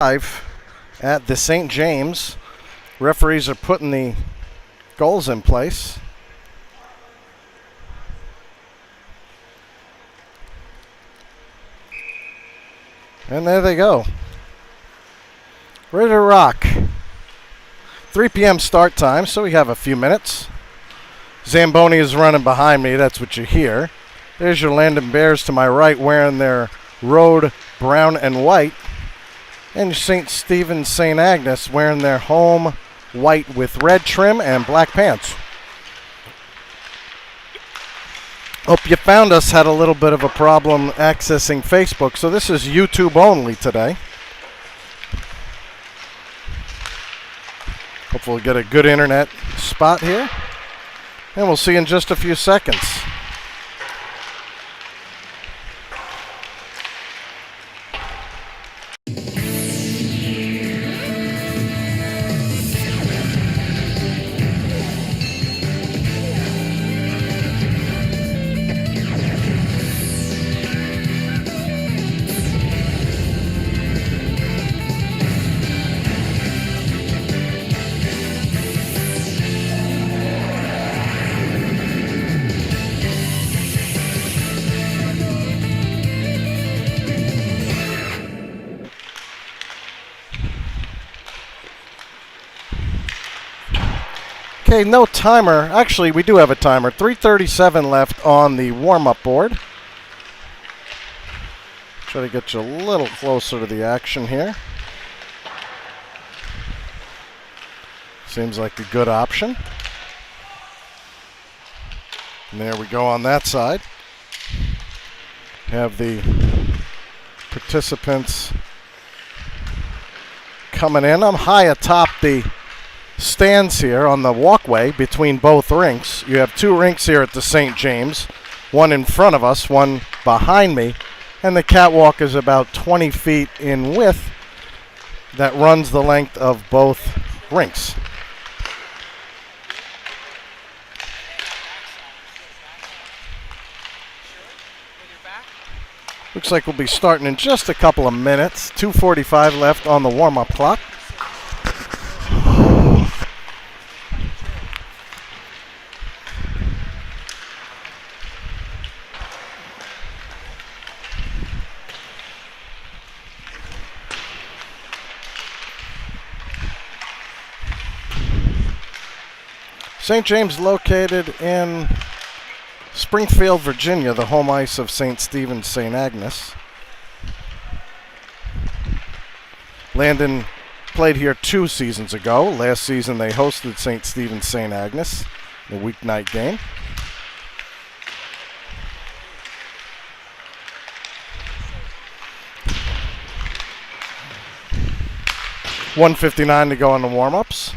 At the St. James. Referees are putting the goals in place. And there they go. Ready to rock. 3 p.m. start time, so we have a few minutes. Zamboni is running behind me. That's what you hear. There's your Landon Bears to my right wearing their road brown and white. And St. Stephen's St. Agnes wearing their home white with red trim and black pants. Hope you found us. Had a little bit of a problem accessing Facebook, so this is YouTube only today. Hopefully we'll get a good internet spot here. And we'll see you in just a few seconds. Okay, no timer. Actually, we do have a timer. 3:37 left on the warm-up board. Try to get you a little closer to the action here. Seems like a good option. And there we go on that side. Have the participants coming in. I'm high atop the stands here on the walkway between both rinks. You have 2 rinks here at the St. James, one in front of us, one behind me, and the catwalk is about 20 feet in width that runs the length of both rinks. Looks like we'll be starting in just a couple of minutes. 2:45 left on the warm-up clock. St. James located in Springfield, Virginia, the home ice of St. Stephen's St. Agnes. Landon played here 2 seasons ago. Last season they hosted St. Stephen's St. Agnes, the weeknight game. $1:59 to go on the warm-ups.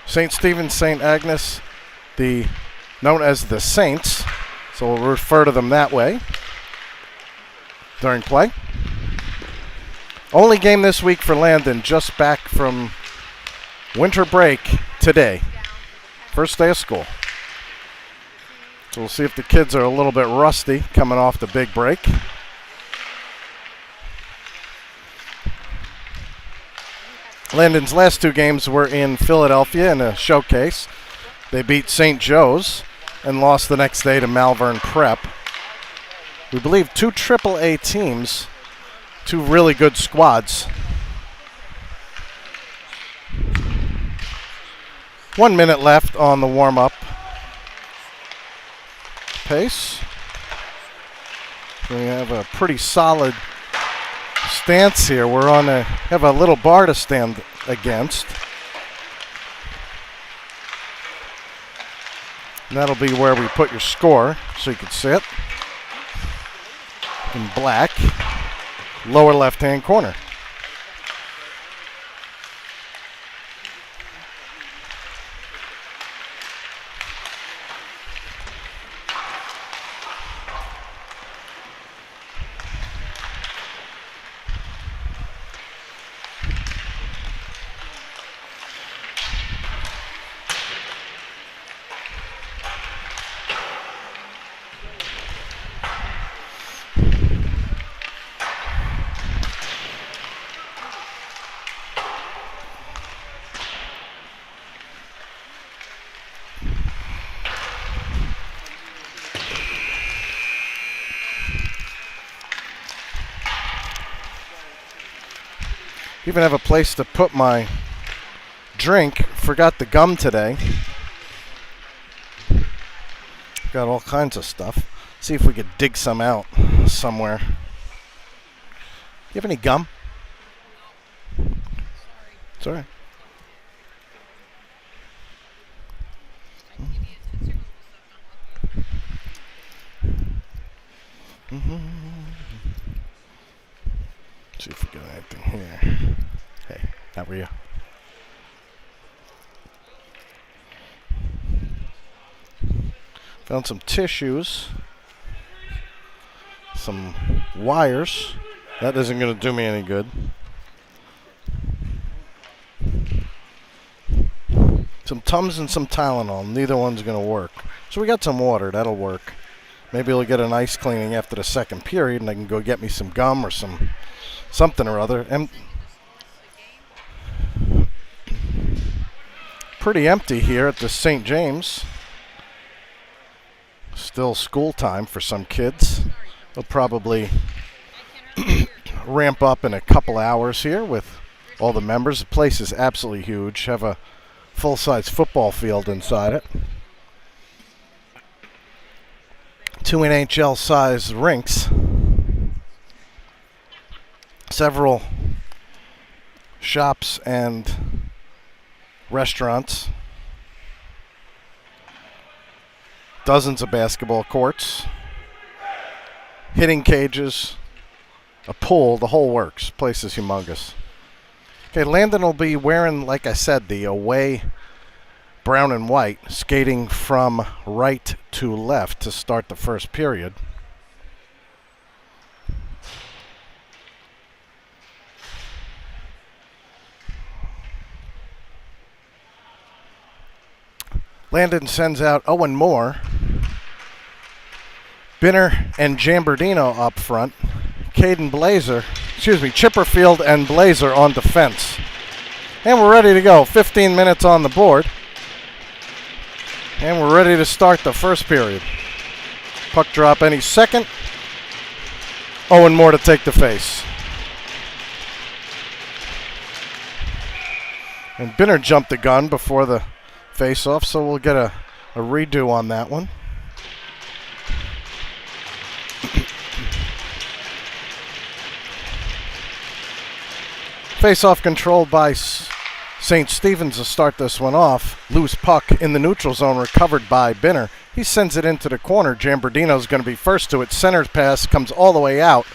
St. Stephen's St. Agnes, known as the Saints, so we'll refer to them that way during play. Only game this week for Landon, just back from winter break today. First day of school. So we'll see if the kids are a little bit rusty coming off the big break. Landon's last 2 games were in Philadelphia in a showcase. They beat St. Joe's and lost the next day to Malvern Prep. We believe 2 AAA teams, 2 really good squads. 1 minute left on the warm-up pace. We have a pretty solid stance here. We're have a little bar to stand against. And that'll be where we put your score so you can sit. In black, lower left-hand corner. Even have a place to put my drink. Forgot the gum today. Got all kinds of stuff. See if we could dig some out somewhere. You have any gum? It's all right. See if we got anything here. Hey, how are you? Found some tissues, some wires. That isn't going to do me any good. Some Tums and some Tylenol. Neither one's going to work. So we got some water. That'll work. Maybe we'll get a nice cleaning after the second period, and I can go get me some gum or something or other. And pretty empty here at the St. James. Still school time for some kids. They'll probably ramp up in a couple hours here with all the members. The place is absolutely huge. Have a full-size football field inside it. 2 NHL-size rinks. Several shops and restaurants. Dozens of basketball courts. Hitting cages. A pool. The whole works. Place is humongous. Okay, Landon will be wearing, like I said, the away brown and white, skating from right to left to start the first period. Landon sends out Owen Moore. Binner and Jambardino up front. Chipperfield and Blazer on defense. And we're ready to go. 15 minutes on the board. And we're ready to start the first period. Puck drop any second. Owen Moore to take the face. And Binner jumped the gun before the face-off, so we'll get a redo on that one. Face-off controlled by St. Stephen's to start this one off. Loose puck in the neutral zone, recovered by Binner. He sends it into the corner. Jambardino's going to be first to it. Center pass comes all the way out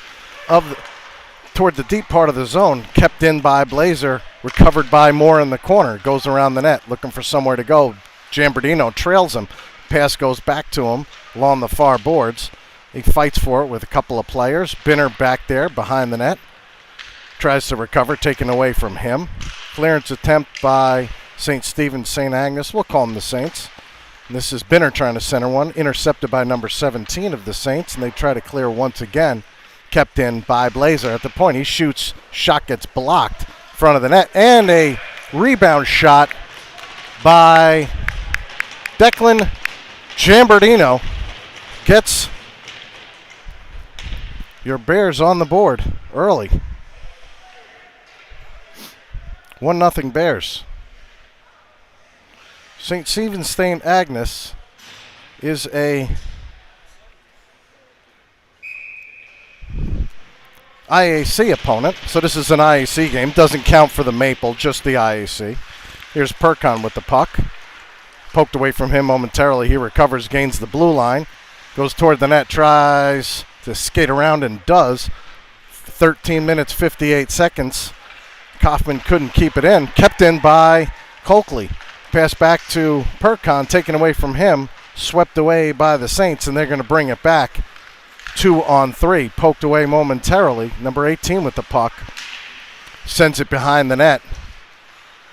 toward the deep part of the zone. Kept in by Blazer. Recovered by Moore in the corner. Goes around the net, looking for somewhere to go. Jambardino trails him. Pass goes back to him along the far boards. He fights for it with a couple of players. Binner back there behind the net. Tries to recover, taken away from him. Clearance attempt by St. Stephen's St. Agnes. We'll call them the Saints. And this is Binner trying to center one. Intercepted by number 17 of the Saints. And they try to clear once again. Kept in by Blazer. At the point, he shoots. Shot gets blocked. Front of the net. And a rebound shot by Declan Jambardino. Gets your Bears on the board early. 1-0 Bears. St. Stephen's St. Agnes is a IAC opponent. So this is an IAC game. Doesn't count for the Maple, just the IAC. Here's Perkon with the puck. Poked away from him momentarily. He recovers, gains the blue line. Goes toward the net, tries to skate around and does. 13 minutes, 58 seconds. Kaufman couldn't keep it in. Kept in by Coakley. Pass back to Perkon, taken away from him. Swept away by the Saints, and they're going to bring it back. 2-on-3. Poked away momentarily. Number 18 with the puck. Sends it behind the net.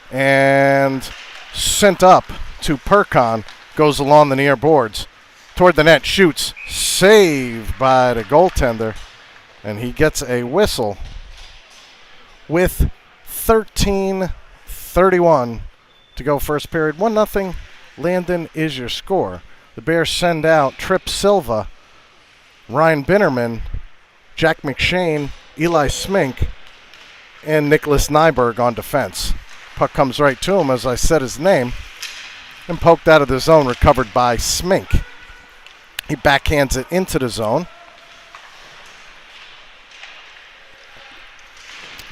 And sent up to Perkon. Goes along the near boards. Toward the net. Shoots. Saved by the goaltender. And he gets a whistle with 13:31 to go first period. 1-0. Landon is your score. The Bears send out Trip Silva, Ryan Binnerman, Jack McShane, Eli Smink, and Nicholas Nyberg on defense. Puck comes right to him as I said his name and poked out of the zone, recovered by Smink. He backhands it into the zone.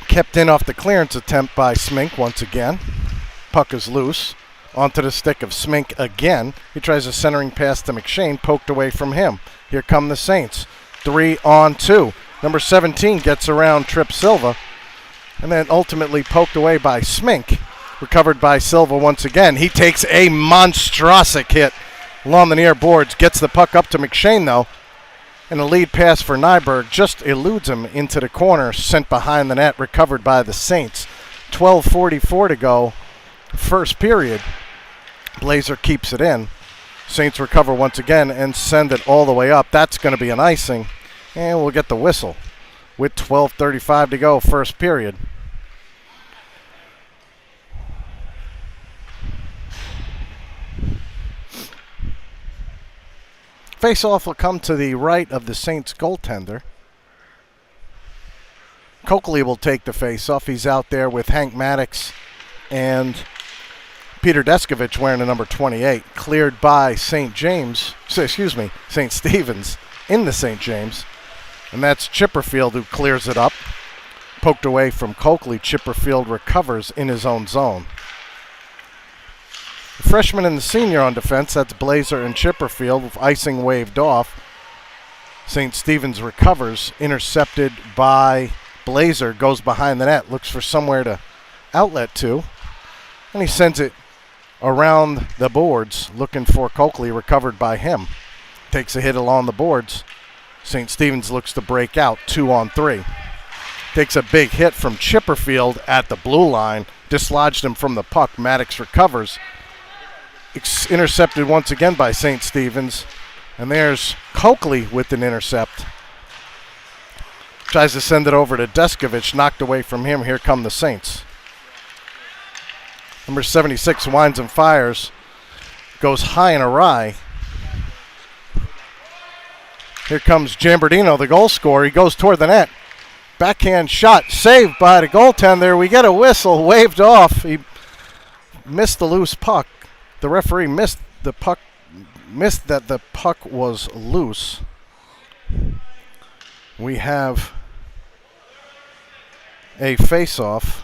Kept in off the clearance attempt by Smink once again. Puck is loose. Onto the stick of Smink again. He tries a centering pass to McShane, poked away from him. Here come the Saints. 3-on-2. Number 17 gets around Trip Silva, and then ultimately poked away by Smink. Recovered by Silva once again. He takes a monstrosic hit along the near boards. Gets the puck up to McShane, though. And a lead pass for Nyberg just eludes him into the corner. Sent behind the net. Recovered by the Saints. 12:44 to go. First period. Blazer keeps it in. Saints recover once again and send it all the way up. That's going to be an icing. And we'll get the whistle with 12:35 to go, first period. Face-off will come to the right of the Saints goaltender. Coakley will take the face-off. He's out there with Hank Maddox and Peter Deskovich wearing the number 28. Cleared by St. Stevens in the St. James. And that's Chipperfield who clears it up. Poked away from Coakley. Chipperfield recovers in his own zone. The freshman and the senior on defense, that's Blazer and Chipperfield, with icing waved off. St. Stevens recovers, intercepted by Blazer, goes behind the net, looks for somewhere to outlet to, and he sends it around the boards, looking for Coakley, recovered by him. Takes a hit along the boards. St. Stevens looks to break out, 2-on-3. Takes a big hit from Chipperfield at the blue line, dislodged him from the puck. Maddox recovers. Intercepted once again by St. Stevens. And there's Coakley with an intercept. Tries to send it over to Deskovich, knocked away from him. Here come the Saints. Number 76 winds and fires. Goes high and awry. Here comes Jambardino, the goal scorer. He goes toward the net. Backhand shot, saved by the goaltender. We get a whistle, waved off. He missed the loose puck. The referee missed that the puck was loose. We have a face-off.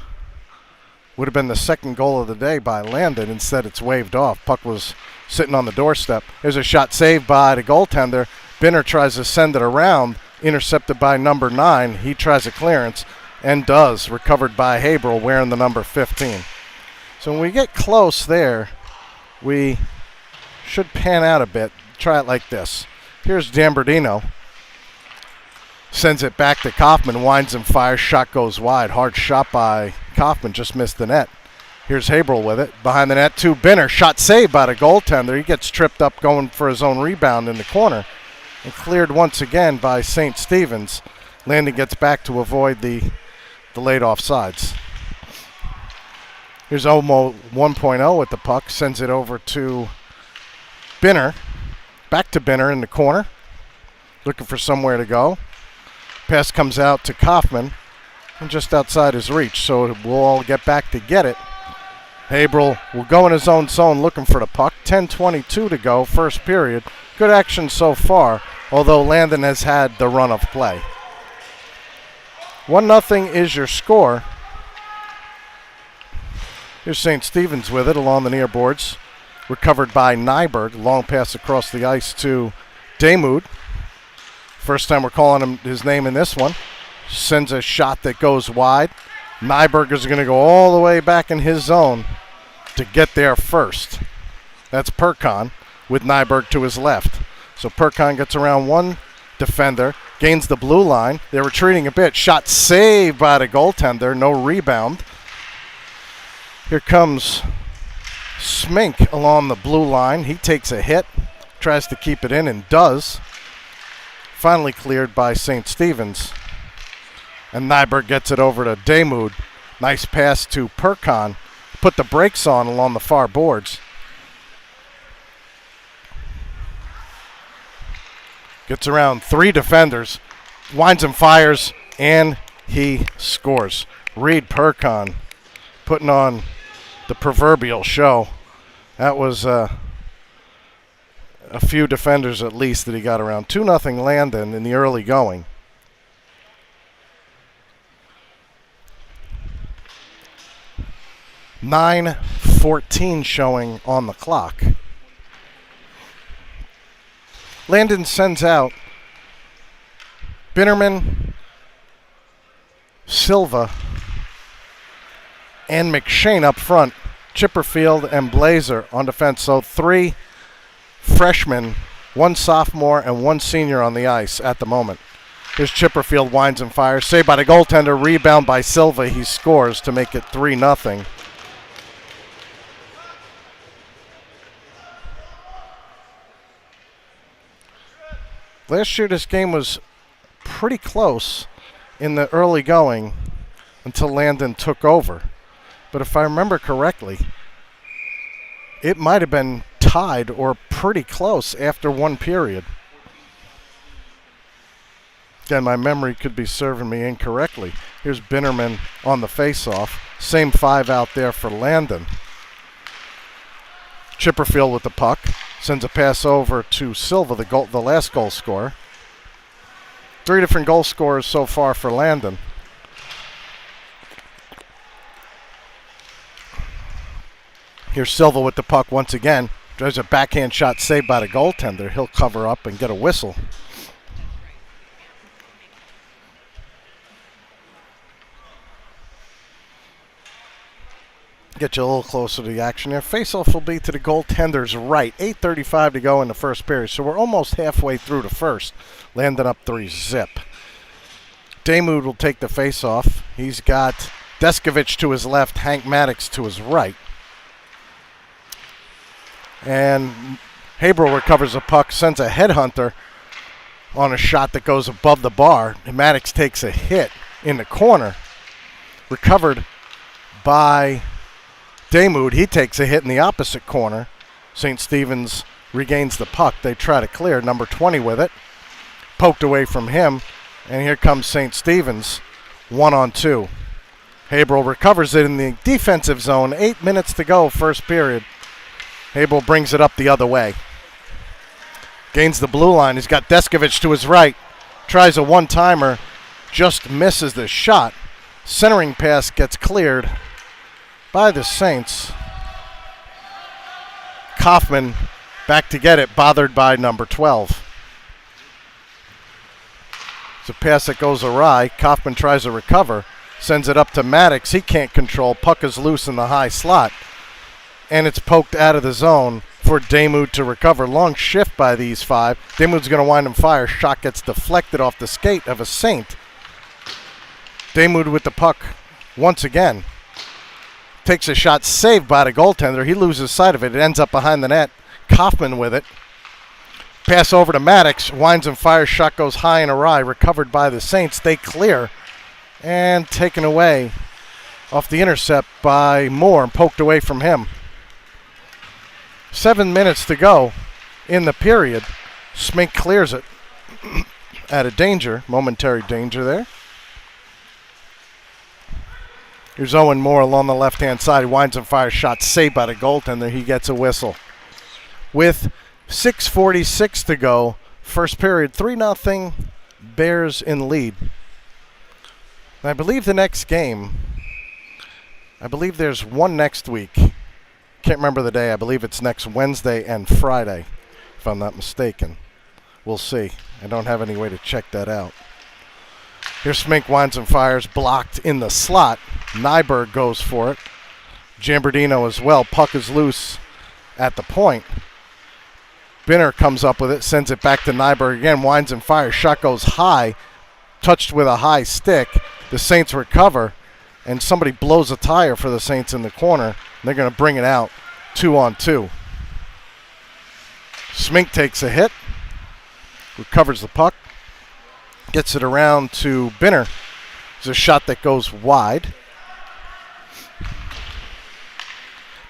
Would have been the second goal of the day by Landon. Instead, it's waved off. Puck was sitting on the doorstep. There's a shot saved by the goaltender. Binner tries to send it around, intercepted by number 9. He tries a clearance and does, recovered by Haberl wearing the number 15. So when we get close there, we should pan out a bit. Try it like this. Here's Jambardino. Sends it back to Kaufman, winds and fires, shot goes wide. Hard shot by Kaufman, just missed the net. Here's Haberl with it. Behind the net to Binner. Shot saved by the goaltender. He gets tripped up going for his own rebound in the corner. And cleared once again by St. Stevens. Landon gets back to avoid the late offsides. Here's Omo 1.0 with the puck. Sends it over to Binner. Back to Binner in the corner. Looking for somewhere to go. Pass comes out to Kaufman. And just outside his reach. So we'll all get back to get it. Haberl will go in his own zone looking for the puck. 10:22 to go, first period. Good action so far, although Landon has had the run of play. 1-0 is your score. Here's St. Stevens with it along the near boards. Recovered by Nyberg. Long pass across the ice to Damoud. First time we're calling his name in this one. Sends a shot that goes wide. Nyberg is going to go all the way back in his zone to get there first. That's Perkon with Nyberg to his left. So Perkon gets around one defender, gains the blue line. They're retreating a bit. Shot saved by the goaltender. No rebound. Here comes Smink along the blue line. He takes a hit, tries to keep it in and does. Finally cleared by St. Stevens. And Nyberg gets it over to Damoud. Nice pass to Perkon. Put the brakes on along the far boards. Gets around three defenders. Winds and fires, and he scores. Reed Percon putting on the proverbial show. That was a few defenders at least that he got around. 2-0 Landon in the early going. .9:14 showing on the clock. Landon sends out Binnerman, Silva, and McShane up front. Chipperfield and Blazer on defense. So 3 freshmen, 1 sophomore, and 1 senior on the ice at the moment. Here's Chipperfield, winds and fires. Saved by the goaltender, rebound by Silva. He scores to make it 3-0. Last year this game was pretty close in the early going until Landon took over. But if I remember correctly, it might have been tied or pretty close after 1 period. Again, my memory could be serving me incorrectly. Here's Binnerman on the face-off. Same 5 out there for Landon. Chipperfield with the puck. Sends a pass over to Silva, the last goal scorer. 3 different goal scorers so far for Landon. Here's Silva with the puck once again. There's a backhand shot saved by the goaltender. He'll cover up and get a whistle. Get you a little closer to the action here. Face-off will be to the goaltender's right. 8:35 to go in the first period, so we're almost halfway through the first. Landon up 3-0. Damoud will take the face-off. He's got Deskovich to his left, Hank Maddox to his right. And Haberl recovers a puck, sends a headhunter on a shot that goes above the bar. And Maddox takes a hit in the corner. Recovered by Damoud. He takes a hit in the opposite corner. St. Stephen's regains the puck. They try to clear. Number 20 with it. Poked away from him. And here comes St. Stephen's. 1-on-2. Haberl recovers it in the defensive zone. 8 minutes to go, first period. Haberl brings it up the other way. Gains the blue line. He's got Deskovich to his right. Tries a one-timer. Just misses the shot. Centering pass gets cleared by the Saints. Kaufman back to get it, bothered by number 12. It's a pass that goes awry. Kaufman tries to recover. Sends it up to Maddox. He can't control. Puck is loose in the high slot. And it's poked out of the zone for Damoud to recover. Long shift by these 5. Damoud's going to wind and fire. Shot gets deflected off the skate of a Saint. Damoud with the puck once again. Takes a shot saved by the goaltender. He loses sight of it. It ends up behind the net. Kaufman with it. Pass over to Maddox. Winds and fires. Shot goes high and awry. Recovered by the Saints. They clear. And taken away off the intercept by Moore and poked away from him. 7 minutes to go in the period. Smink clears it out of danger, momentary danger there. Here's Owen Moore along the left-hand side. He winds and fires, shot saved by the goaltender. He gets a whistle. With 6:46 to go, first period, 3-0 Bears in lead. I believe the next game, there's one next week. Can't remember the day. I believe it's next Wednesday and Friday, if I'm not mistaken. We'll see. I don't have any way to check that out. Here's Smink, winds and fires, blocked in the slot. Nyberg goes for it. Jambardino as well. Puck is loose at the point. Binner comes up with it, sends it back to Nyberg again, winds and fires. Shot goes high, touched with a high stick. The Saints recover, and somebody blows a tire for the Saints in the corner. They're going to bring it out 2-on-2. Smink takes a hit, recovers the puck, gets it around to Binner. It's a shot that goes wide.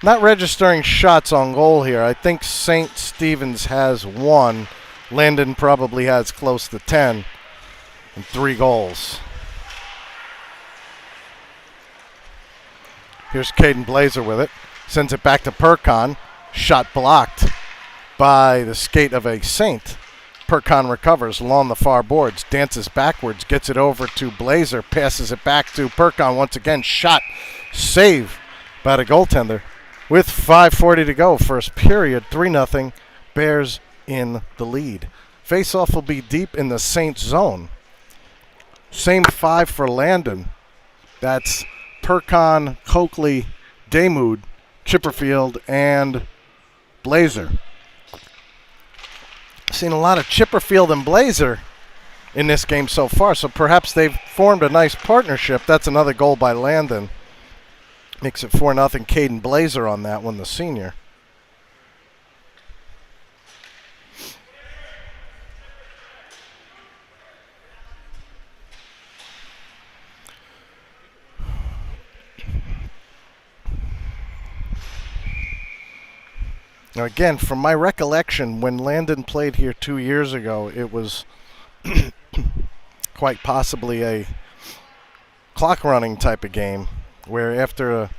Not registering shots on goal here. I think St. Stephen's has 1. Landon probably has close to 10 and 3 goals. Here's Caden Blazer with it. Sends it back to Perkon. Shot blocked by the skate of a Saint. Perkon recovers along the far boards, dances backwards, gets it over to Blazer, passes it back to Perkon once again. Shot, save by the goaltender. With 5:40 to go, first period, 3-0, Bears in the lead. Face-off will be deep in the Saint zone. Same 5 for Landon. That's Perkon, Coakley, Damoud, Chipperfield, and Blazer. Seen a lot of Chipperfield and Blazer in this game so far, so perhaps they've formed a nice partnership. That's another goal by Landon. Makes it 4-0. Caden Blazer on that one, the senior. Now again, from my recollection, when Landon played here 2 years ago, it was quite possibly a clock running type of game where after a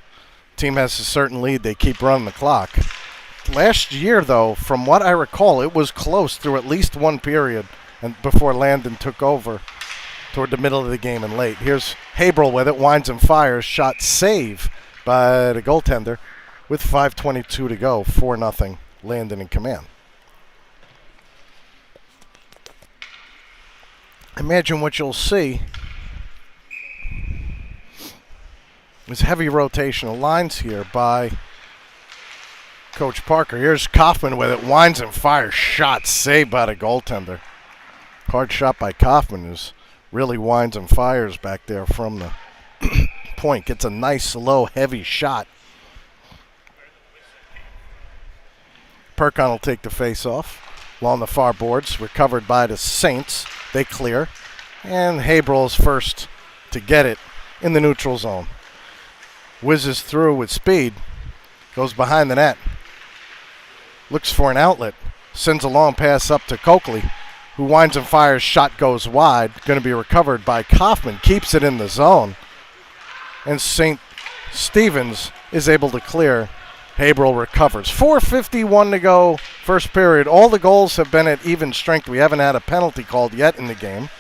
team has a certain lead, they keep running the clock. Last year, though, from what I recall, it was close through at least one period and before Landon took over toward the middle of the game and late. Here's Haberl with it, winds and fires, shot save by the goaltender. With 5:22 to go, 4-0, Landon in command. Imagine what you'll see is heavy rotation of lines here by Coach Parker. Here's Kaufman with it, winds and fires, shot saved by the goaltender. Hard shot by Kaufman, who's really winds and fires back there from the point. Gets a nice, low, heavy shot. Perkon will take the face-off along the far boards, recovered by the Saints. They clear, and Haberl is first to get it in the neutral zone. Whizzes through with speed, goes behind the net, looks for an outlet, sends a long pass up to Coakley, who winds and fires, shot goes wide, going to be recovered by Kaufman, keeps it in the zone, and St. Stevens is able to clear. Haberl recovers. 4:51 to go, first period. All the goals have been at even strength. We haven't had a penalty called yet in the game.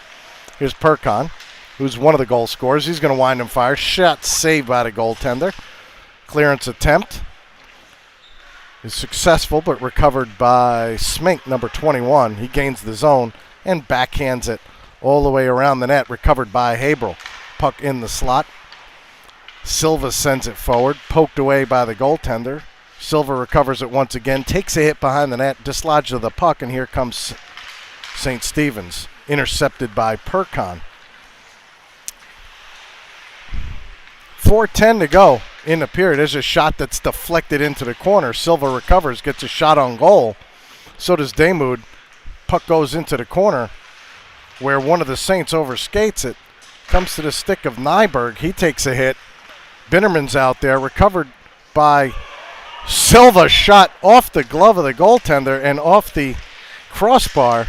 Here's Perkon, who's one of the goal scorers. He's going to wind and fire. Shot saved by the goaltender. Clearance attempt is successful, but recovered by Smink, number 21. He gains the zone and backhands it all the way around the net. Recovered by Haberl. Puck in the slot. Silva sends it forward, poked away by the goaltender. Silva recovers it once again, takes a hit behind the net, dislodged of the puck, and here comes St. Stevens, intercepted by Perkon. 4:10 to go in the period. There's a shot that's deflected into the corner. Silva recovers, gets a shot on goal. So does Damoud. Puck goes into the corner where one of the Saints overskates it. Comes to the stick of Nyberg. He takes a hit. Binnerman's out there, recovered by Silva, shot off the glove of the goaltender and off the crossbar.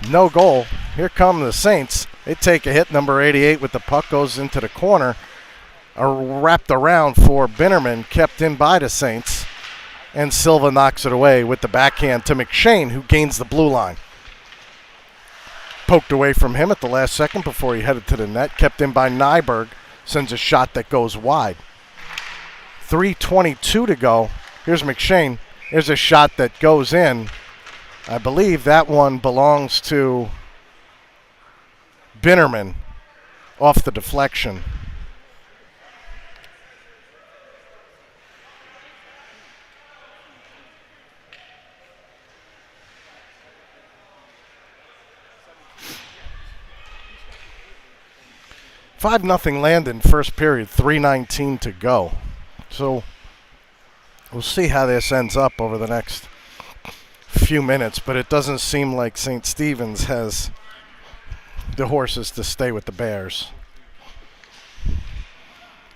No goal. Here come the Saints. They take a hit. Number 88 with the puck goes into the corner. Wrapped around for Binnerman, kept in by the Saints. And Silva knocks it away with the backhand to McShane, who gains the blue line. Poked away from him at the last second before he headed to the net. Kept in by Nyberg. Sends a shot that goes wide. 3:22 to go. Here's McShane. There's a shot that goes in. I believe that one belongs to Binnerman off the deflection. Five 0 Landon, first period, 3:19 to go. So we'll see how this ends up over the next few minutes, but it doesn't seem like St. Stevens has the horses to stay with the Bears.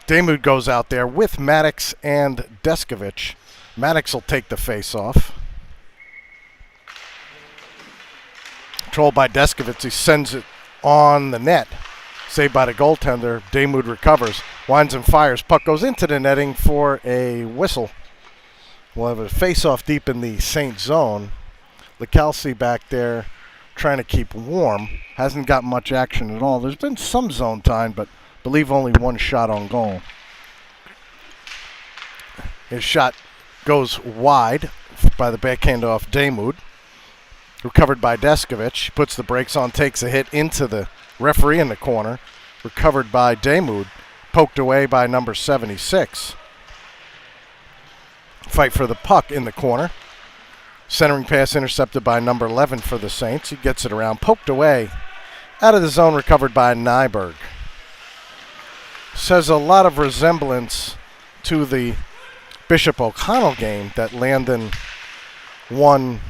Damoud goes out there with Maddox and Deskovich. Maddox will take the face-off. Controlled by Deskovich, he sends it on the net. Saved by the goaltender. Damoud recovers. Winds and fires. Puck goes into the netting for a whistle. We'll have a face-off deep in the Saint zone. LaCalci back there trying to keep warm. Hasn't got much action at all. There's been some zone time, but I believe only one shot on goal. His shot goes wide by the backhand off Daymud. Recovered by Deskovich. Puts the brakes on, takes a hit into the referee in the corner. Recovered by Daymud. Poked away by number 76. Fight for the puck in the corner. Centering pass intercepted by number 11 for the Saints. He gets it around. Poked away. Out of the zone, recovered by Nyberg. Says a lot of resemblance to the Bishop O'Connell game that Landon won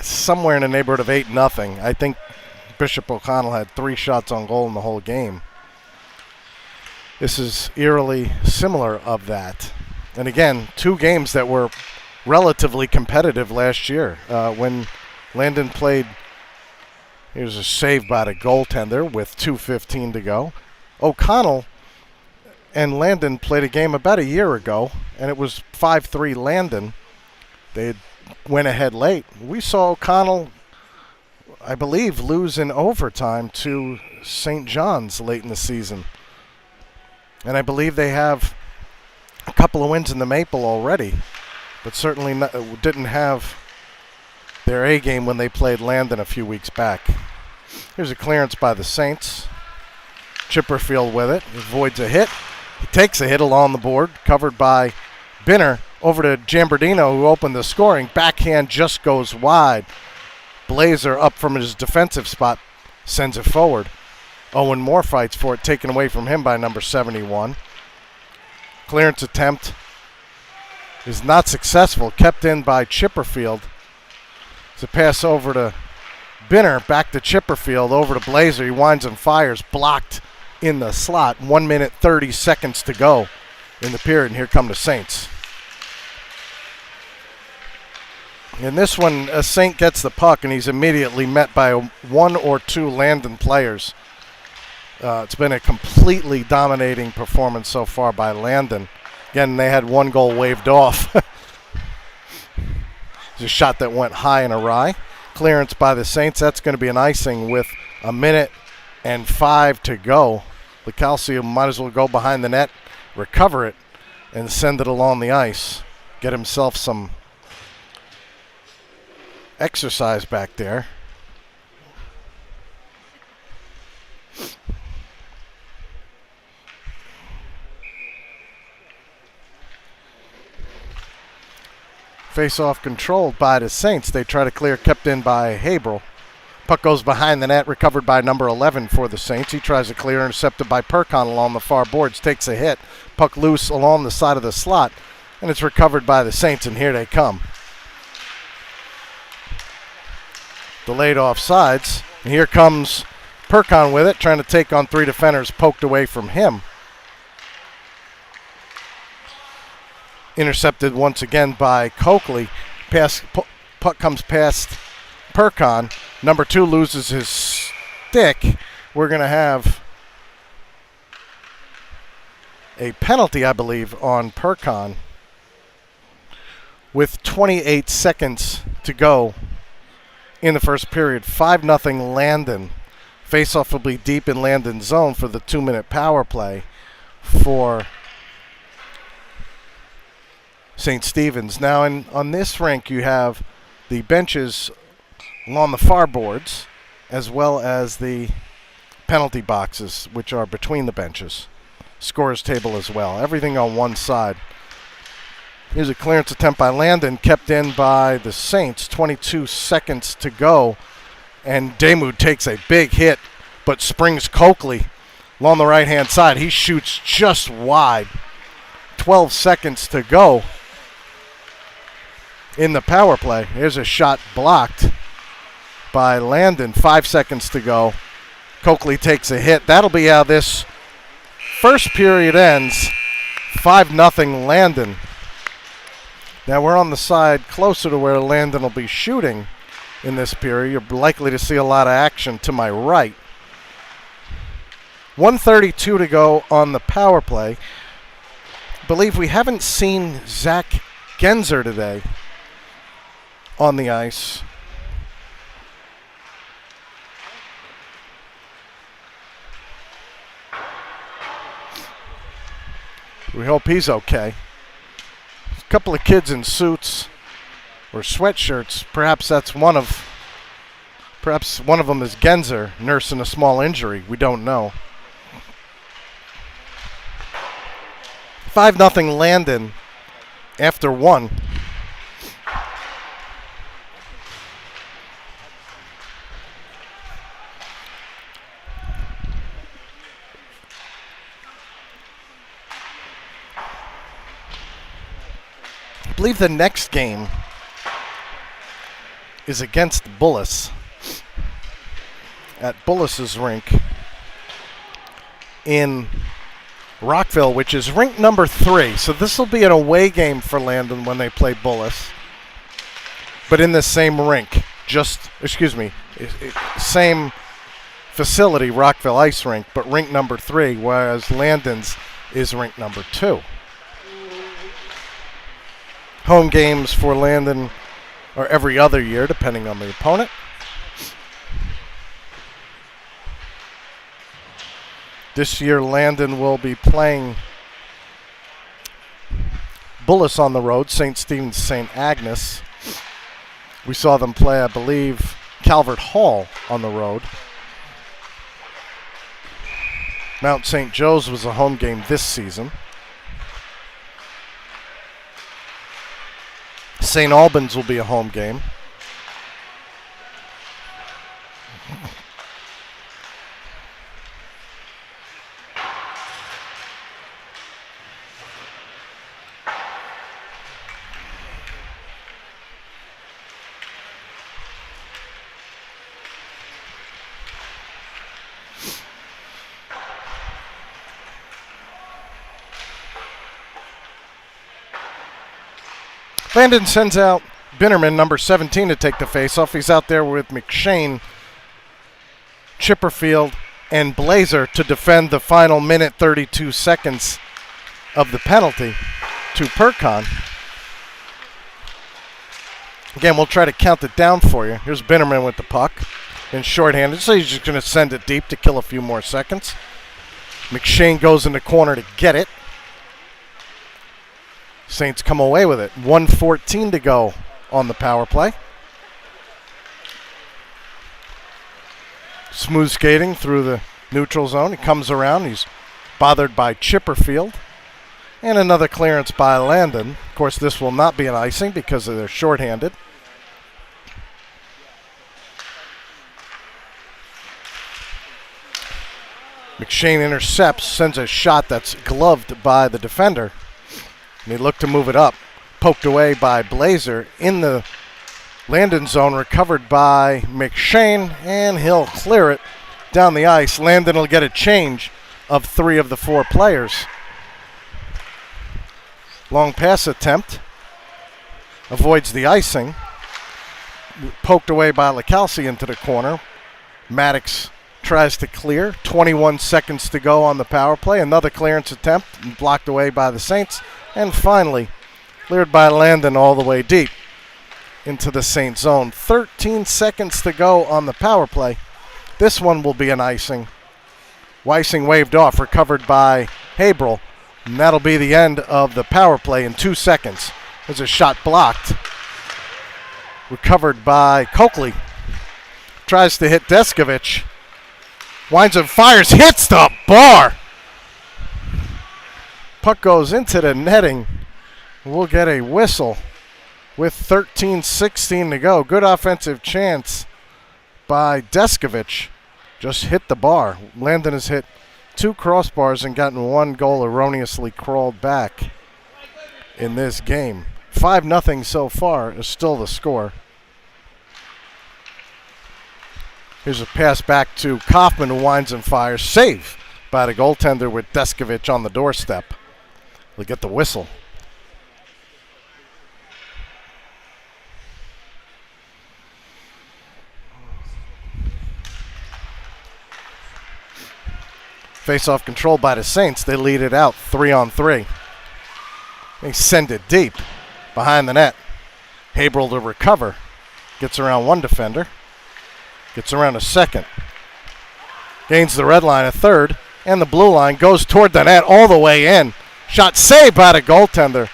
somewhere in the neighborhood of 8-0. I think Bishop O'Connell had 3 shots on goal in the whole game. This is eerily similar of that. And again, 2 games that were relatively competitive last year. When Landon played, here's a save by the goaltender with 2:15 to go. O'Connell and Landon played a game about a year ago, and it was 5-3 Landon. They went ahead late. We saw O'Connell, I believe, lose in overtime to St. John's late in the season. And I believe they have a couple of wins in the Maple already, but certainly didn't have their A game when they played Landon a few weeks back. Here's a clearance by the Saints. Chipperfield with it. Avoids a hit. He takes a hit along the board, covered by Binner. Over to Jambardino, who opened the scoring. Backhand just goes wide. Blazer up from his defensive spot, sends it forward. Owen Moore fights for it, taken away from him by number 71. Clearance attempt is not successful, kept in by Chipperfield. It's a pass over to Binner, back to Chipperfield, over to Blazer. He winds and fires, blocked in the slot. 1 minute, 30 seconds to go in the period, and here come the Saints. In this one, a Saint gets the puck, and he's immediately met by 1 or 2 Landon players. It's been a completely dominating performance so far by Landon. Again, they had 1 goal waved off. It's a shot that went high and awry. Clearance by the Saints. That's going to be an icing with 1 minute and 5 to go. The Calcium might as well go behind the net, recover it, and send it along the ice. Get himself some exercise back there. Face-off controlled by the Saints. They try to clear, kept in by Haberl. Puck goes behind the net, recovered by number 11 for the Saints. He tries to clear, intercepted by Percon along the far boards, takes a hit. Puck loose along the side of the slot, and it's recovered by the Saints, and here they come. Delayed offsides, and here comes Percon with it, trying to take on 3 defenders, poked away from him. Intercepted once again by Coakley. Puck comes past Percon. Number 2 loses his stick. We're going to have a penalty, I believe, on Percon with 28 seconds to go in the first period. 5-0 Landon. Faceoff will be deep in Landon's zone for the 2-minute power play for St. Stephen's. Now, on this rink, you have the benches along the far boards, as well as the penalty boxes, which are between the benches. Scorer's table as well. Everything on one side. Here's a clearance attempt by Landon, kept in by the Saints. 22 seconds to go, and Daymud takes a big hit, but springs Coakley along the right-hand side. He shoots just wide. 12 seconds to go in the power play. Here's a shot blocked by Landon. 5 seconds to go. Coakley takes a hit. That'll be how this first period ends. 5-0 Landon. Now we're on the side closer to where Landon will be shooting in this period. You're likely to see a lot of action to my right. 1:32 to go on the power play. I believe we haven't seen Zach Genzer today on the ice. We hope he's okay. A couple of kids in suits or sweatshirts. Perhaps one of them is Genzer nursing a small injury. We don't know. 5-0 Landon after one. I believe the next game is against Bullis at Bullis's rink in Rockville, which is rink number 3. So this will be an away game for Landon when they play Bullis, but in the same rink. Same facility, Rockville Ice Rink, but rink number 3, whereas Landon's is rink number 2. Home games for Landon are every other year, depending on the opponent. This year, Landon will be playing Bullis on the road, St. Stephen's, St. Agnes. We saw them play, I believe, Calvert Hall on the road. Mount St. Joe's was a home game this season. St. Albans will be a home game. Landon sends out Binnerman, number 17, to take the faceoff. He's out there with McShane, Chipperfield, and Blazer to defend the final minute 32 seconds of the penalty to Percon. Again, we'll try to count it down for you. Here's Binnerman with the puck and shorthanded, so he's just going to send it deep to kill a few more seconds. McShane goes in the corner to get it. Saints come away with it. 1:14 to go on the power play. Smooth skating through the neutral zone. He comes around. He's bothered by Chipperfield. And another clearance by Landon. Of course, this will not be an icing because they're shorthanded. McShane intercepts, sends a shot that's gloved by the defender. And they look to move it up. Poked away by Blazer in the Landon zone, recovered by McShane, and he'll clear it down the ice. Landon will get a change of 3 of the 4 players. Long pass attempt. Avoids the icing. Poked away by LaCalci into the corner. Maddox tries to clear. 21 seconds to go on the power play. Another clearance attempt blocked away by the Saints. And finally, cleared by Landon all the way deep into the Saint zone. 13 seconds to go on the power play. This one will be an icing. Weissing waved off, recovered by Haberl. And that'll be the end of the power play in 2 seconds. There's a shot blocked. Recovered by Coakley. Tries to hit Deskovich. Winds and fires, hits the bar. Puck goes into the netting. We'll get a whistle with 13:16 to go. Good offensive chance by Deskovich. Just hit the bar. Landon has hit 2 crossbars and gotten 1 goal erroneously crawled back in this game. 5-0 so far is still the score. Here's a pass back to Kaufman, who winds and fires. Save by the goaltender with Deskovich on the doorstep. We'll get the whistle. Face-off controlled by the Saints. They lead it out 3-on-3. They send it deep behind the net. Haberl to recover. Gets around one defender. Gets around a second. Gains the red line, a third. And the blue line goes toward the net all the way in. Shot saved by the goaltender.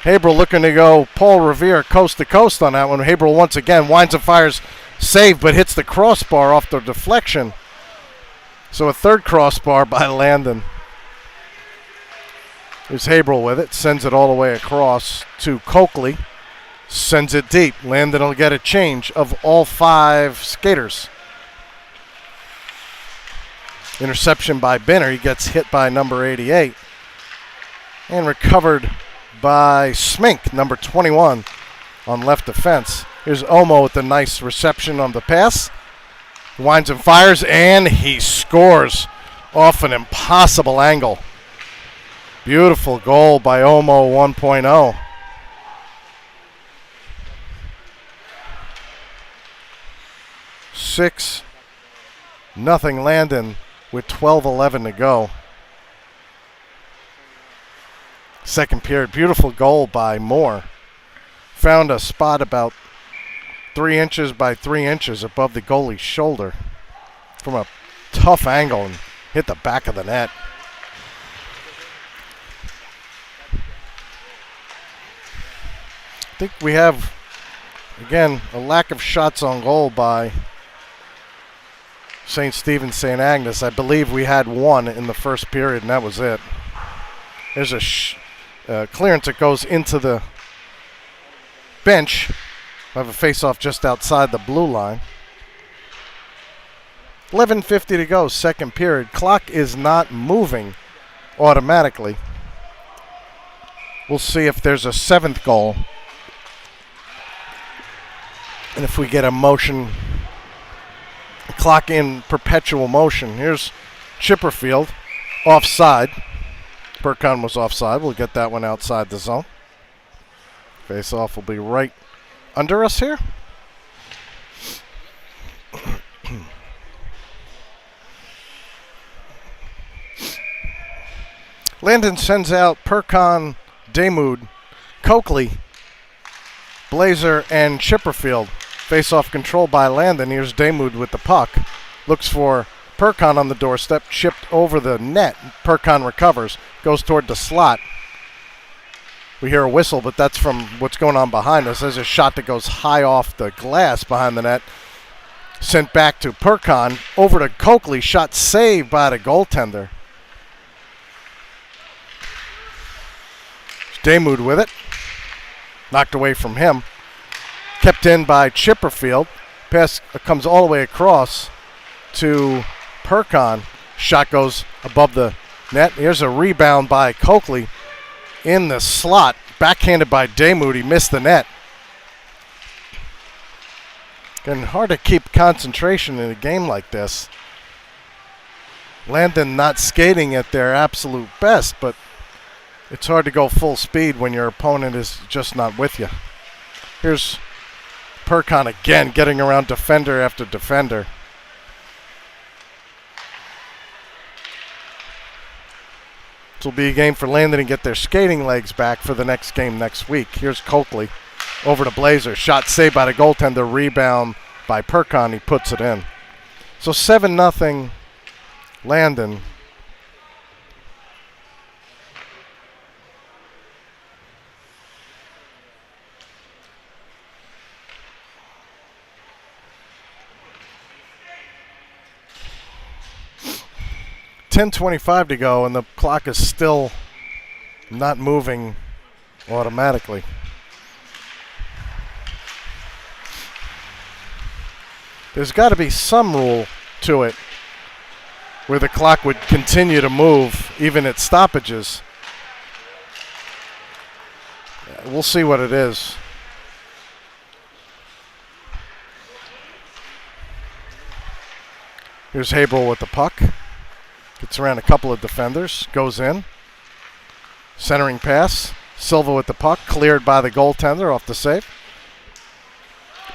Haberl looking to go Paul Revere coast to coast on that one. Haberl once again winds and fires, save, but hits the crossbar off the deflection. So a third crossbar by Landon. Here's Haberl with it, sends it all the way across to Coakley. Sends it deep. Landon will get a change of all 5 skaters. Interception by Binner. He gets hit by number 88. And recovered by Smink, number 21, on left defense. Here's Omo with the nice reception on the pass. Winds and fires, and he scores off an impossible angle. Beautiful goal by Omo 1.0. Six nothing Landon with 12:11 to go. Second period, beautiful goal by Moore. Found a spot about 3 inches by 3 inches above the goalie's shoulder from a tough angle and hit the back of the net. I think we have, again, a lack of shots on goal by St. Stephen St. Agnes. I believe we had one in the first period, and that was it. There's a clearance that goes into the bench. We have a face-off just outside the blue line. 11:50 to go, second period. Clock is not moving automatically. We'll see if there's a 7th goal. And if we get a motion, clock in perpetual motion. Here's Chipperfield, offside. Percon was offside. We'll get that one outside the zone. Face-off will be right under us here. Landon sends out Percon, Damoud, Coakley, Blazer, and Chipperfield. Face-off controlled by Landon. Here's Damoud with the puck. Looks for Percon on the doorstep, chipped over the net. Percon recovers, goes toward the slot. We hear a whistle, but that's from what's going on behind us. There's a shot that goes high off the glass behind the net. Sent back to Percon, over to Coakley. Shot saved by the goaltender. Damoud with it. Knocked away from him. Kept in by Chipperfield. Pass comes all the way across to Percon. Shot goes above the net. Here's a rebound by Coakley in the slot. Backhanded by Damoud. He missed the net. Again, hard to keep concentration in a game like this. Landon not skating at their absolute best, but it's hard to go full speed when your opponent is just not with you. Here's Percon again, getting around defender after defender. This will be a game for Landon to get their skating legs back for the next game next week. Here's Coakley over to Blazer. Shot saved by the goaltender. Rebound by Percon. He puts it in. So 7-0 Landon. .25 to go, and the clock is still not moving automatically. There's got to be some rule to it where the clock would continue to move even at stoppages. We'll see what it is. Here's Haberl with the puck. Gets around a couple of defenders, goes in. Centering pass. Silva with the puck, cleared by the goaltender off the save.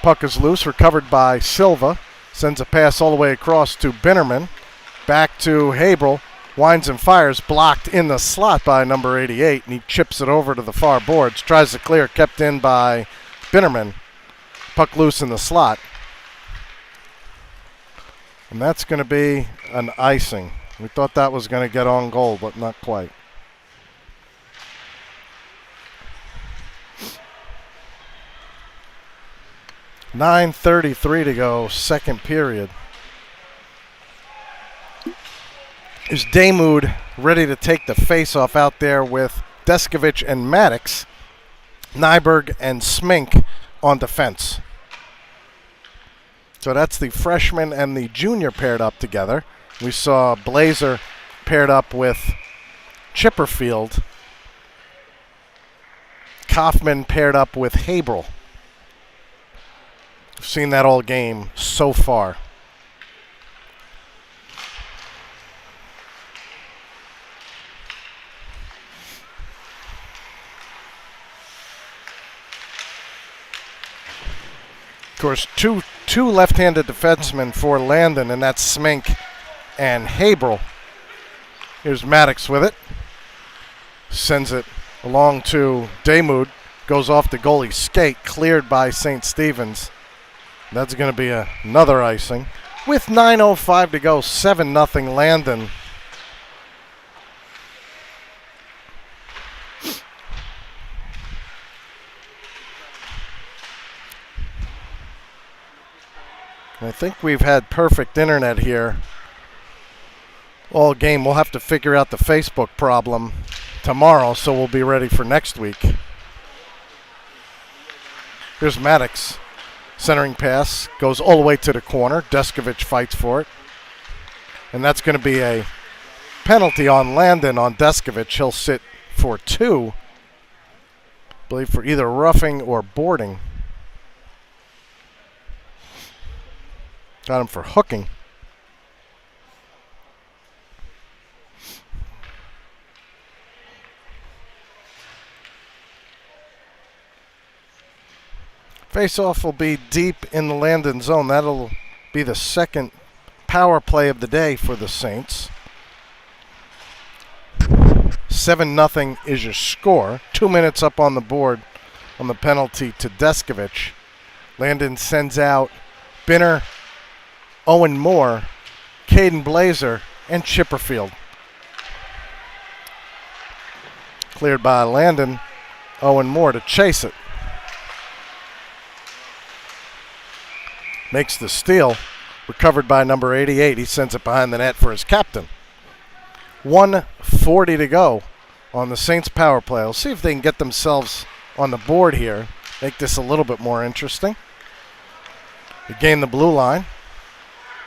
Puck is loose, recovered by Silva. Sends a pass all the way across to Binnerman. Back to Haberl. winds and fires, blocked in the slot by number 88, and he chips it over to the far boards. Tries to clear, kept in by Binnerman. Puck loose in the slot. And that's going to be an icing. We thought that was going to get on goal, but not quite. .9:33 to go, second period. Is Damoud ready to take the face-off out there with Deskovich and Maddox, Nyberg and Smink on defense. So that's the freshman and the junior paired up together. We saw Blazer paired up with Chipperfield. Kaufman paired up with Haberl. We've seen that all game so far. Of course, two left-handed defensemen for Landon, and that's Smink and Haberl. Here's Maddox with it. Sends it along to Damoud. Goes off the goalie's skate, cleared by St. Stephen's. That's going to be another icing. With 9:05 to go, 7-0 Landon. I think we've had perfect internet here all game. We'll have to figure out the Facebook problem tomorrow, so we'll be ready for next week. Here's Maddox. Centering pass goes all the way to the corner. Deskovich fights for it. And that's going to be a penalty on Landon on Deskovich. He'll sit for 2. I believe for either roughing or boarding. Got him for hooking. Face-off will be deep in the Landon zone. That'll be the second power play of the day for the Saints. 7-0 is your score. 2 minutes up on the board on the penalty to Deskovich. Landon sends out Binner, Owen Moore, Caden Blazer, and Chipperfield. Cleared by Landon. Owen Moore to chase it. Makes the steal. Recovered by number 88. He sends it behind the net for his captain. 1:40 to go on the Saints power play. We'll see if they can get themselves on the board here. Make this a little bit more interesting. They gain the blue line.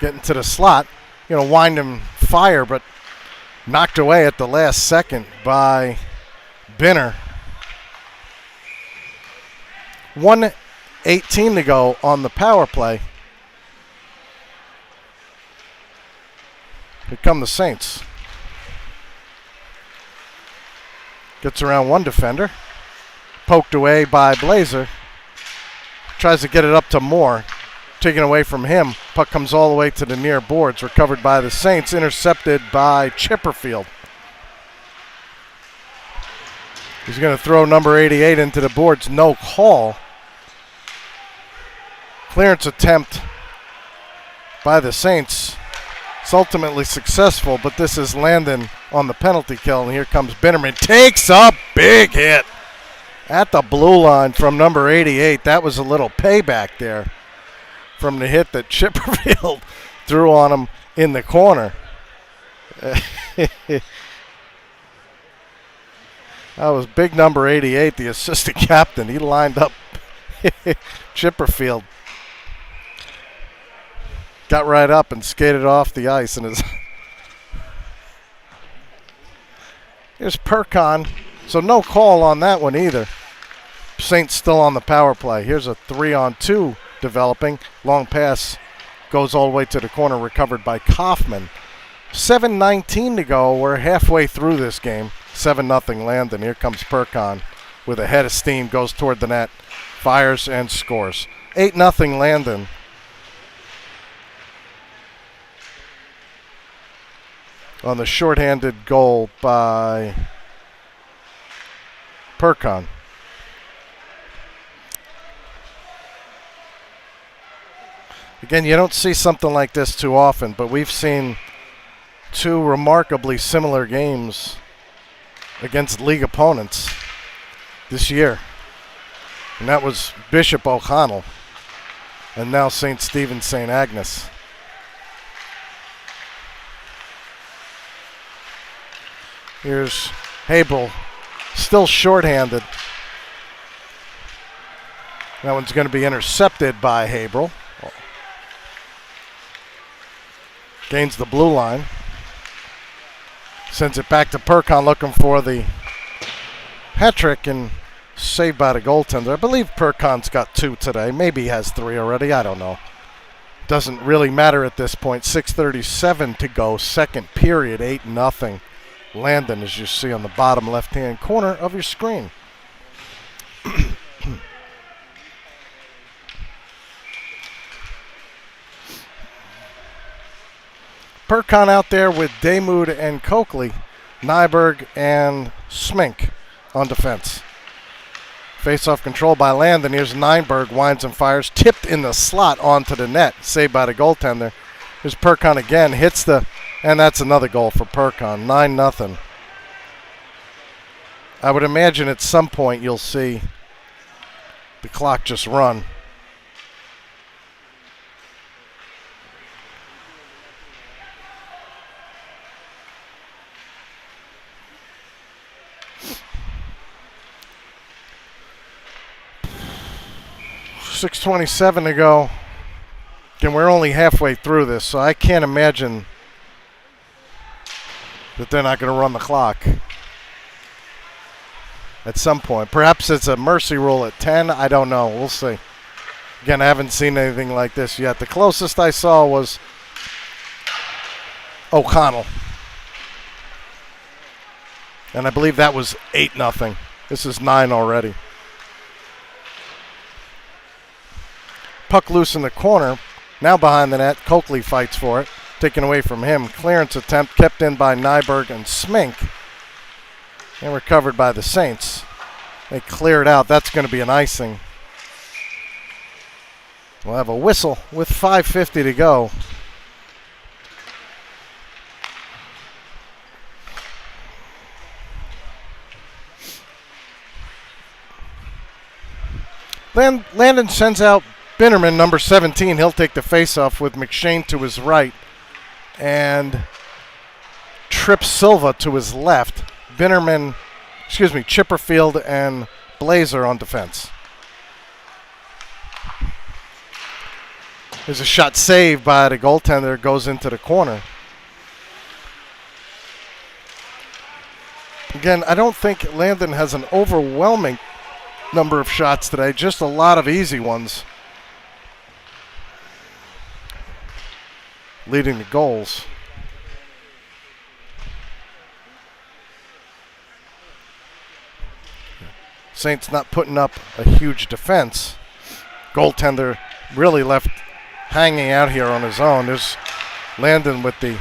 Getting to the slot. Wind and fire, but knocked away at the last second by Binner. 1:18 to go on the power play. Here come the Saints. Gets around one defender. Poked away by Blazer. Tries to get it up to Moore. Taken away from him. Puck comes all the way to the near boards. Recovered by the Saints. Intercepted by Chipperfield. He's going to throw number 88 into the boards. No call. Clearance attempt by the Saints. It's ultimately successful, but this is Landon on the penalty kill, and here comes Binnerman. Takes a big hit at the blue line from number 88. That was a little payback there from the hit that Chipperfield threw on him in the corner. That was big number 88, the assistant captain. He lined up Chipperfield. Got right up and skated off the ice. And here's Percon. So no call on that one either. Saints still on the power play. Here's a 3-on-2 developing. Long pass goes all the way to the corner, recovered by Kaufman. 7:19 to go. We're halfway through this game. 7-0 Landon. Here comes Percon with a head of steam. Goes toward the net. Fires and scores. 8-0 Landon. on the shorthanded goal by Percon. Again, you don't see something like this too often, but we've seen two remarkably similar games against league opponents this year. And that was Bishop O'Connell and now St. Stephen St. Agnes. Here's Haberl, still shorthanded. That one's going to be intercepted by Haberl. Gains the blue line. Sends it back to Percon looking for the hat trick and saved by the goaltender. I believe Percon's got 2 today. Maybe he has 3 already. I don't know. Doesn't really matter at this point. 6:37 to go. Second period, 8-0. Landon, as you see on the bottom left-hand corner of your screen. Percon out there with Damoud and Coakley, Nyberg and Smink on defense. Face-off control by Landon. Here's Nyberg, winds and fires, tipped in the slot onto the net, saved by the goaltender. Here's Percon again, hits the, and that's another goal for Percon, 9-0. I would imagine at some point you'll see the clock just run. .627 to go. Again, we're only halfway through this, so I can't imagine that they're not going to run the clock at some point. Perhaps it's a mercy rule at 10. I don't know. We'll see. Again, I haven't seen anything like this yet. The closest I saw was O'Connell. And I believe that was 8-0. This is 9 already. Puck loose in the corner. Now behind the net. Coakley fights for it. Taken away from him. Clearance attempt kept in by Nyberg and Smink. And recovered by the Saints. They clear it out. That's going to be an icing. We'll have a whistle with 5:50 to go. Landon sends out Binnerman, number 17. He'll take the faceoff with McShane to his right and trips Silva to his left. Chipperfield and Blazer on defense. There's a shot saved by the goaltender, goes into the corner. Again, I don't think Landon has an overwhelming number of shots today, just a lot of easy ones leading to goals. Saints not putting up a huge defense. Goaltender really left hanging out here on his own. There's Landon with the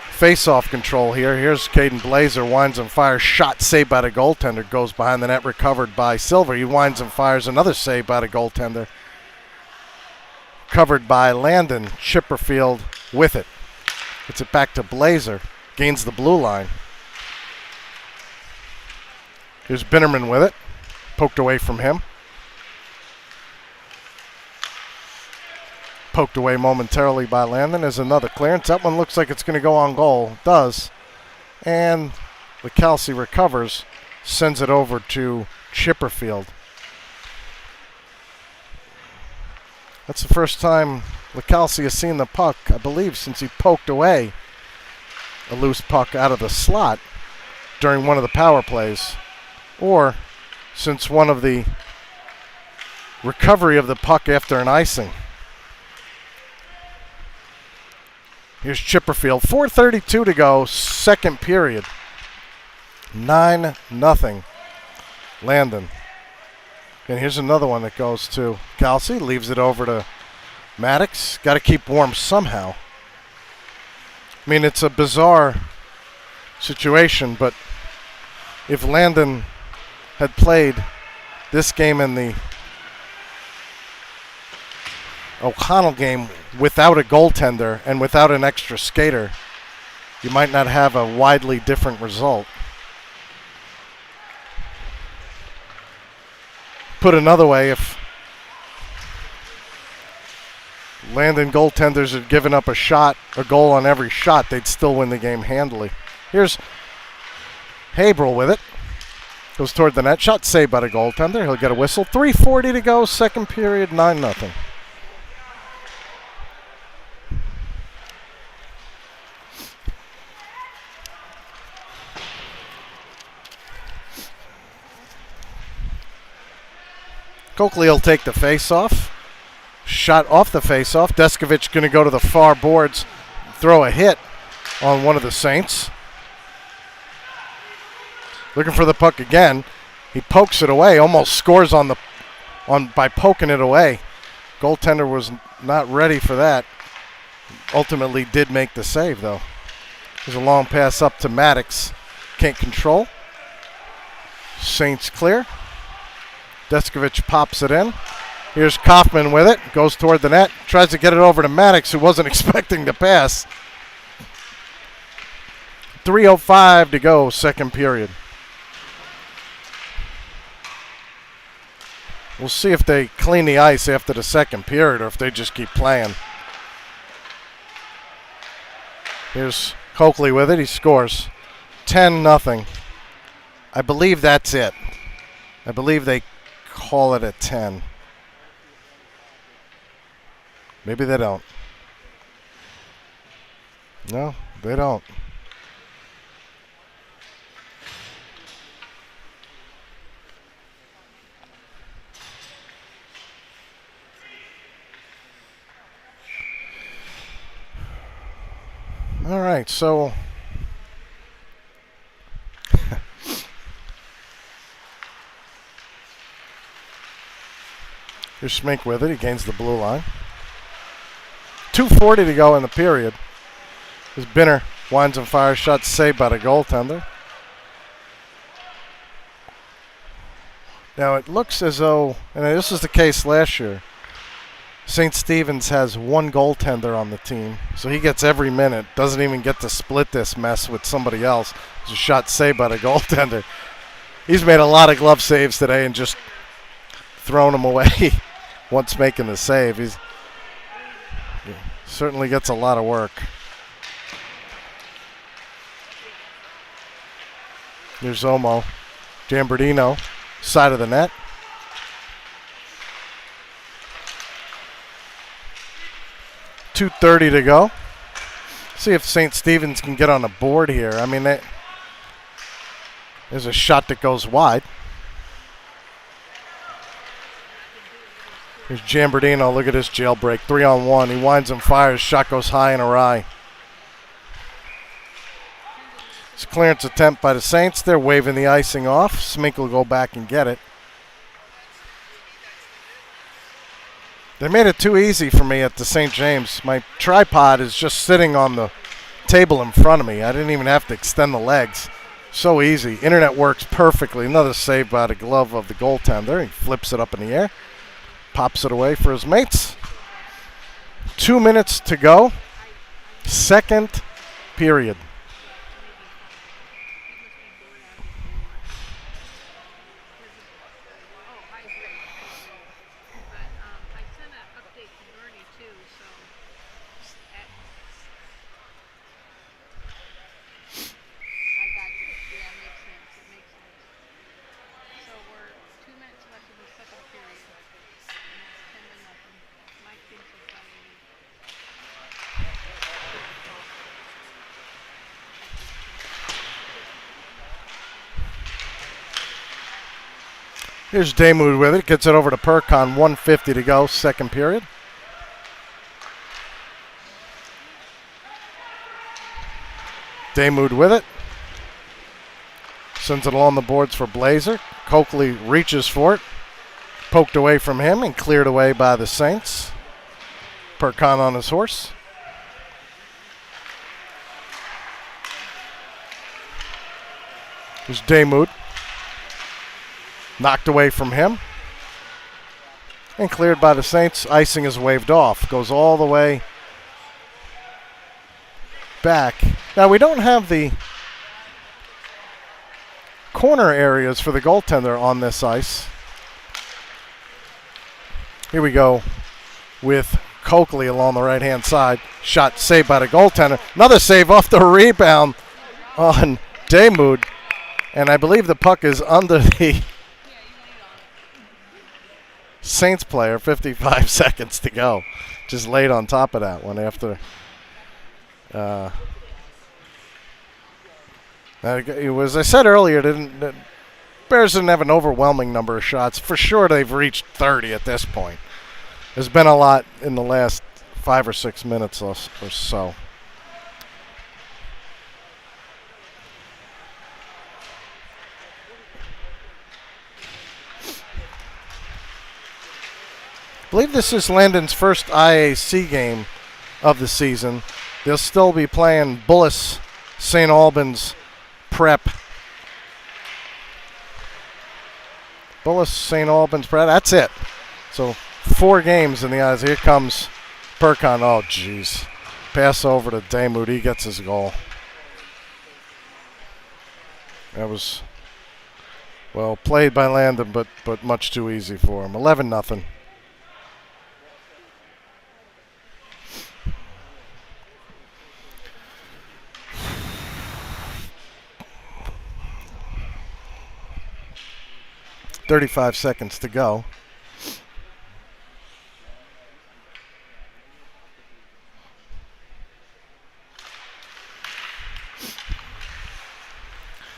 face-off control here. Here's Caden Blazer, winds and fires, shot saved by the goaltender, goes behind the net, recovered by Silver. He winds and fires, another save by the goaltender. Covered by Landon. Chipperfield with it. Gets it back to Blazer. Gains the blue line. Here's Binnerman with it. Poked away from him. Poked away momentarily by Landon. There's another clearance. That one looks like it's going to go on goal. It does. And LaCalci recovers. Sends it over to Chipperfield. That's the first time LaCalci has seen the puck, I believe, since he poked away a loose puck out of the slot during one of the power plays, or since one of the recovery of the puck after an icing. Here's Chipperfield. 4:32 to go, second period. 9-0. Landon. And here's another one that goes to Calci. Leaves it over to Maddox. Got to keep warm somehow. I mean, it's a bizarre situation, but if Landon had played this game in the O'Connell game without a goaltender and without an extra skater, you might not have a widely different result. Put another way, if Landon goaltenders had given up a goal on every shot, they'd still win the game handily. Here's Haberl with it. Goes toward the net. Shot saved by the goaltender. He'll get a whistle. 3:40 to go, second period, 9-0. Coakley will take the face-off. Shot off the face-off. Deskovich going to go to the far boards, throw a hit on one of the Saints. Looking for the puck again. He pokes it away, almost scores by poking it away. Goaltender was not ready for that. Ultimately did make the save, though. There's a long pass up to Maddox. Can't control. Saints clear. Deskovich pops it in. Here's Kaufman with it. Goes toward the net. Tries to get it over to Maddox, who wasn't expecting the pass. 3:05 to go, second period. We'll see if they clean the ice after the second period or if they just keep playing. Here's Coakley with it. He scores. 10-0. I believe that's it. I believe they call it a 10. Maybe they don't. No, they don't. All right, so here's Schmink with it. He gains the blue line. 2:40 to go in the period. As Binner winds and fires, shot saved by the goaltender. Now it looks as though, and this was the case last year, St. Stephen's has one goaltender on the team, so he gets every minute. Doesn't even get to split this mess with somebody else. It's a shot saved by the goaltender. He's made a lot of glove saves today and just thrown them away once making the save. He certainly gets a lot of work. Here's Omo. Gambardino, side of the net. .230 to go. See if St. Stephen's can get on the board here. I mean, there's a shot that goes wide. Here's Gambardino. Look at this jailbreak. 3-on-1. He winds and fires. Shot goes high and awry. It's a clearance attempt by the Saints. They're waving the icing off. Smink will go back and get it. They made it too easy for me at the St. James. My tripod is just sitting on the table in front of me. I didn't even have to extend the legs. So easy. Internet works perfectly. Another save by the glove of the goaltender. He flips it up in the air. Pops it away for his mates. 2 minutes to go. Second period. Here's Damoud with it. Gets it over to Percon. 1:50 to go. Second period. Damoud with it. Sends it along the boards for Blazer. Coakley reaches for it. Poked away from him and cleared away by the Saints. Percon on his horse. There's Daymud. Knocked away from him. And cleared by the Saints. Icing is waved off. Goes all the way back. Now we don't have the corner areas for the goaltender on this ice. Here we go with Coakley along the right-hand side. Shot saved by the goaltender. Another save off the rebound on Daymud. And I believe the puck is under the Saints player. 55 seconds to go. Just laid on top of that one after. As I said earlier, the Bears didn't have an overwhelming number of shots. For sure, they've reached 30 at this point. There's been a lot in the last 5 or 6 minutes or so. I believe this is Landon's first IAC game of the season. They'll still be playing Bullis St. Albans Prep. Bullis St. Albans Prep. That's it. So 4 games in the eyes. Here comes Perkon. Oh, jeez. Pass over to Daymud. He gets his goal. That was well played by Landon, but much too easy for him. 11-0. .35 seconds to go.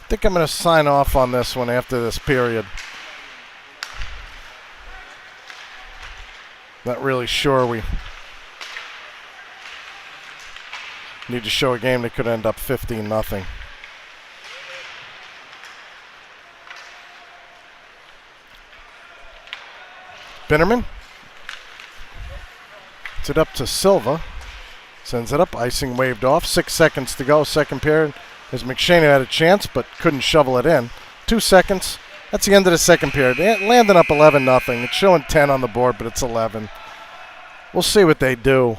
I think I'm going to sign off on this one after this period. Not really sure we need to show a game that could end up 15-0. Binnerman. It's it up to Silva. Sends it up. Icing waved off. 6 seconds to go. Second period. As McShaney had a chance but couldn't shovel it in. 2 seconds. That's the end of the second period. Landon up 11-0. It's showing 10 on the board, but it's 11. We'll see what they do.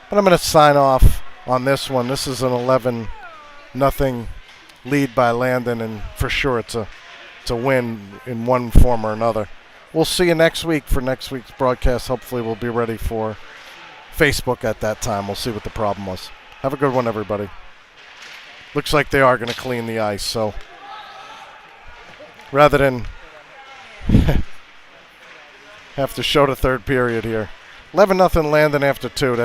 But I'm going to sign off on this one. This is an 11-0 lead by Landon, and for sure it's a win in one form or another. We'll see you next week for next week's broadcast. Hopefully we'll be ready for Facebook at that time. We'll see what the problem was. Have a good one, everybody. Looks like they are going to clean the ice, so rather than have to show the third period here. 11-0 Landon after 2.